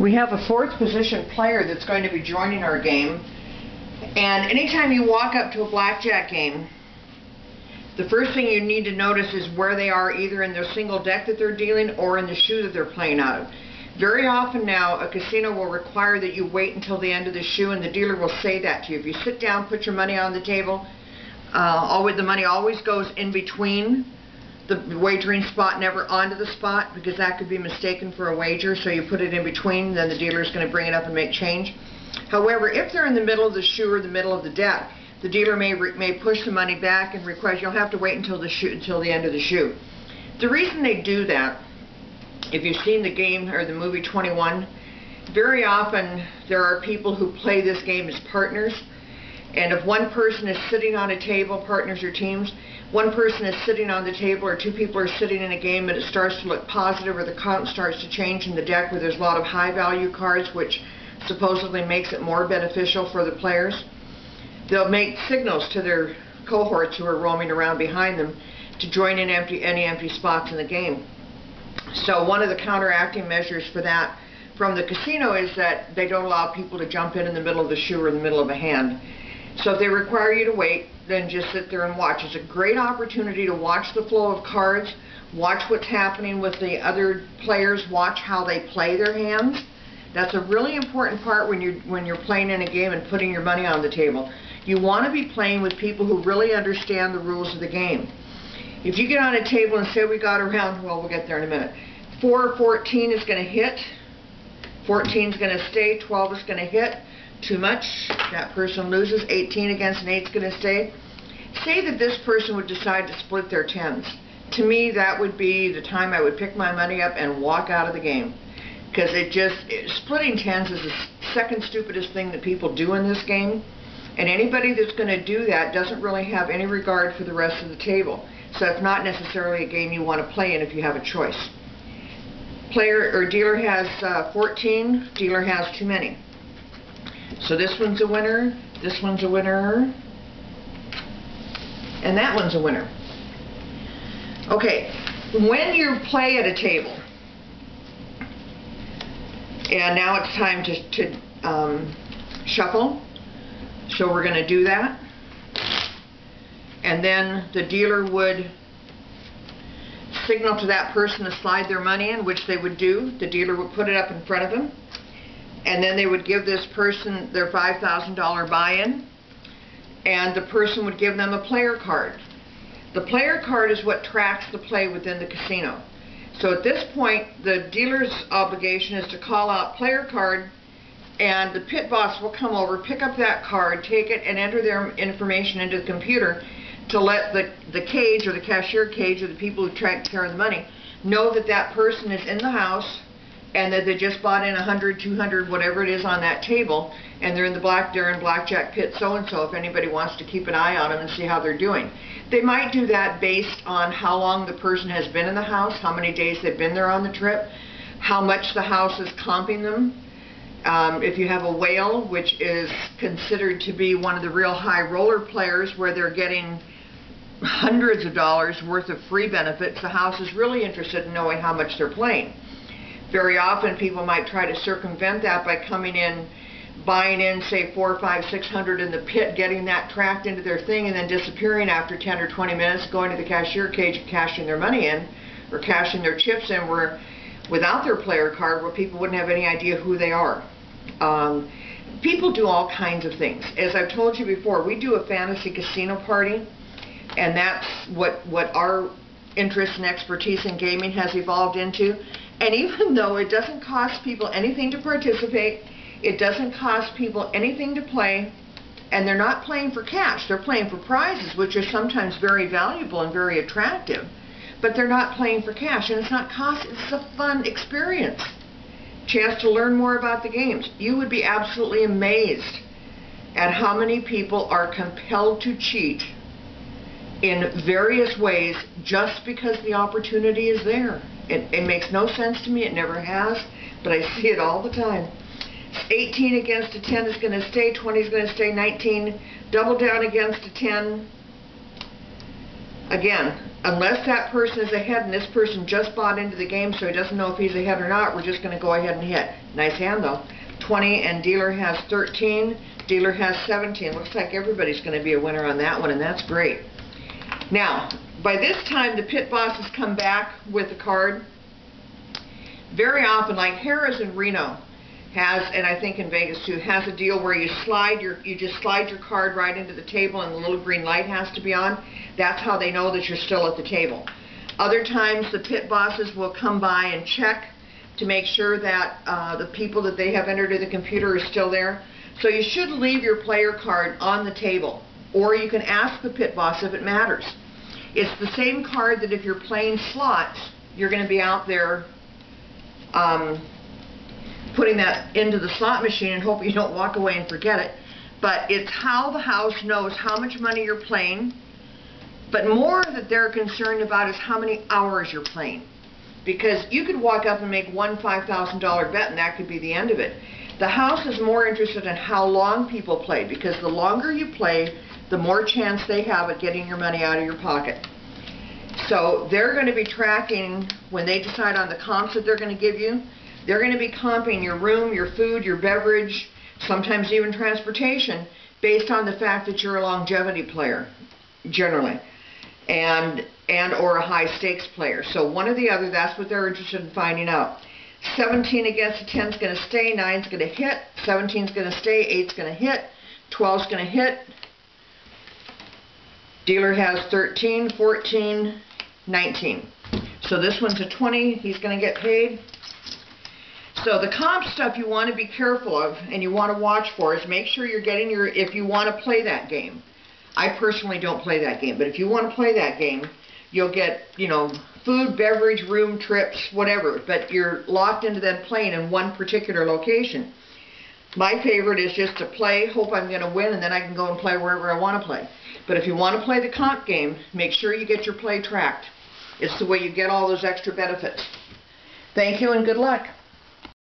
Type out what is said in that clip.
We have a fourth position player that's going to be joining our game, and anytime you walk up to a blackjack game, the first thing you need to notice is where they are, either in their single deck that they're dealing or in the shoe that they're playing out of. Very often now a casino will require that you wait until the end of the shoe, and the dealer will say that to you. If you sit down, put your money on the table, the money always goes in between the wagering spot, never onto the spot, because that could be mistaken for a wager. So you put it in between, then the dealer is going to bring it up and make change. However, if they're in the middle of the shoe or the middle of the deck, the dealer may push the money back and request you'll have to wait until the end of the shoe. The reason they do that, if you've seen the game or the movie 21, very often there are people who play this game as partners, and if one person is sitting on a table, partners or teams, one person is sitting on the table or two people are sitting in a game and it starts to look positive, or the count starts to change in the deck where there's a lot of high value cards, which supposedly makes it more beneficial for the players, they'll make signals to their cohorts who are roaming around behind them to join in any empty spots in the game. So one of the counteracting measures for that from the casino is that they don't allow people to jump in the middle of the shoe or in the middle of a hand. So if they require you to wait, then just sit there and watch. It's a great opportunity to watch the flow of cards, watch what's happening with the other players, watch how they play their hands. That's a really important part when you're playing in a game and putting your money on the table. You want to be playing with people who really understand the rules of the game. If you get on a table and say we got around, well, we'll get there in a minute, 4 or 14 is going to hit, 14 is going to stay, 12 is going to hit, too much, that person loses, 18 against an 8 is going to stay. Say that this person would decide to split their tens. To me, that would be the time I would pick my money up and walk out of the game. Because splitting tens is the second stupidest thing that people do in this game. And anybody that's going to do that doesn't really have any regard for the rest of the table. So it's not necessarily a game you want to play in if you have a choice. Player or dealer has 14, dealer has too many. So this one's a winner, this one's a winner, and that one's a winner. Okay, when you play at a table, and now it's time to shuffle, so we're going to do that. And then the dealer would signal to that person to slide their money in, which they would do. The dealer would put it up in front of them, and then they would give this person their $5,000 buy-in, and the person would give them a player card. The player card is what tracks the play within the casino. So at this point, the dealer's obligation is to call out player card, and the pit boss will come over, pick up that card, take it, and enter their information into the computer to let the cage or the cashier cage or the people who take care of the money know that that person is in the house and that they just bought in 100, 200, whatever it is on that table, and they're in blackjack pit so-and-so if anybody wants to keep an eye on them and see how they're doing. They might do that based on how long the person has been in the house, how many days they've been there on the trip, how much the house is comping them. If you have a whale, which is considered to be one of the real high roller players where they're getting hundreds of dollars worth of free benefits, the house is really interested in knowing how much they're playing. Very often people might try to circumvent that by coming in, buying in, say, 400, 500, 600 in the pit, getting that tracked into their thing, and then disappearing after 10 or 20 minutes, going to the cashier cage and cashing their money in, or cashing their chips in without their player card, where people wouldn't have any idea who they are. People do all kinds of things. As I've told you before, we do a fantasy casino party, and that's what our interest and expertise in gaming has evolved into. And even though it doesn't cost people anything to participate, it doesn't cost people anything to play, and they're not playing for cash, they're playing for prizes, which are sometimes very valuable and very attractive, but they're not playing for cash, and it's not cost, it's a fun experience. Chance to learn more about the games. You would be absolutely amazed at how many people are compelled to cheat in various ways just because the opportunity is there. It makes no sense to me, it never has, but I see it all the time. 18 against a 10 is going to stay, 20 is going to stay, 19, double down against a 10. Again, unless that person is ahead and this person just bought into the game so he doesn't know if he's ahead or not, we're just going to go ahead and hit. Nice hand though. 20 and dealer has 13. Dealer has 17. Looks like everybody's going to be a winner on that one, and that's great. Now, by this time, the pit bosses come back with the card. Very often, like Harrah's in Reno has, and I think in Vegas too, has a deal where you just slide your card right into the table and the little green light has to be on. That's how they know that you're still at the table. Other times, the pit bosses will come by and check to make sure that the people that they have entered in the computer are still there. So you should leave your player card on the table, or you can ask the pit boss if it matters. It's the same card that if you're playing slots, you're going to be out there putting that into the slot machine and hope you don't walk away and forget it. But it's how the house knows how much money you're playing, but more that they're concerned about is how many hours you're playing. Because you could walk up and make one $5,000 bet and that could be the end of it. The house is more interested in how long people play, because the longer you play, the more chance they have at getting your money out of your pocket. So they're going to be tracking, when they decide on the comps that they're going to give you, they're going to be comping your room, your food, your beverage, sometimes even transportation, based on the fact that you're a longevity player, generally, and or a high stakes player. So one or the other, that's what they're interested in finding out. 17 against a 10 is going to stay, 9 is going to hit, 17 is going to stay, 8 is going to hit, 12 is going to hit. Dealer has 13, 14, 19. So this one's a 20, he's going to get paid. So the comp stuff you want to be careful of and you want to watch for is make sure you're getting your, if you want to play that game. I personally don't play that game, but if you want to play that game, you'll get, you know, food, beverage, room, trips, whatever, but you're locked into them playing in one particular location. My favorite is just to play, hope I'm going to win, and then I can go and play wherever I want to play. But if you want to play the comp game, make sure you get your play tracked. It's the way you get all those extra benefits. Thank you and good luck.